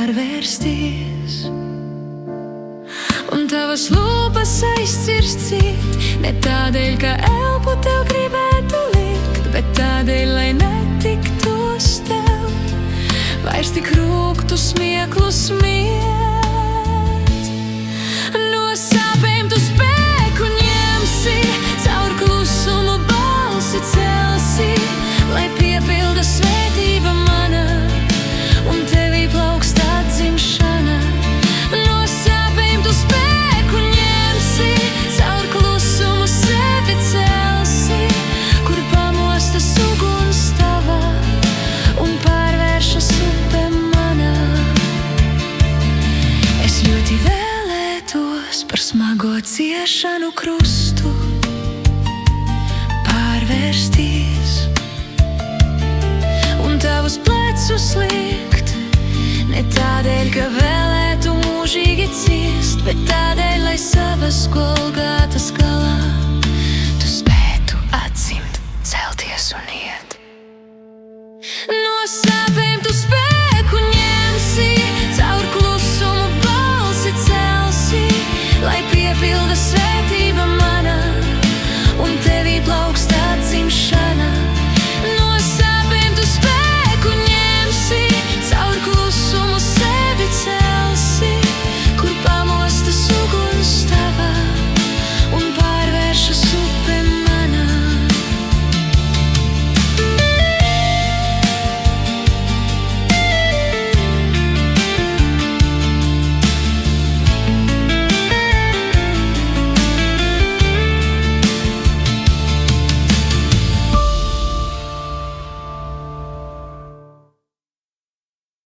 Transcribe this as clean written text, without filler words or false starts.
pārvērsties, un tavas lūpas aizcirst ciet, ne tādēļ, ka elpu tev gribētu likt, bet tādēļ, lai netiktos tev vairs tik rūgtu smieklu smiet. No sāpēm tu spēku ņemsi, caur klusumu balsi celsi, lai piepilda svētība mana, un tevī plaukst atzimšana. No sāpēm tu spēku ņemsi, caur klusumu sevi celsi, kur pamostas uguns tava un pārvēršas upe manā. Es ļoti vēlētos par smago ciešanu krustu pārvērsties un tavus plecus liekt, ne tādēļ, ka vēlētu mūžīgi ciest, bet tādēļ, lai savas Golgātas galā tu spētu atzimt, celties un iet. No sāpēm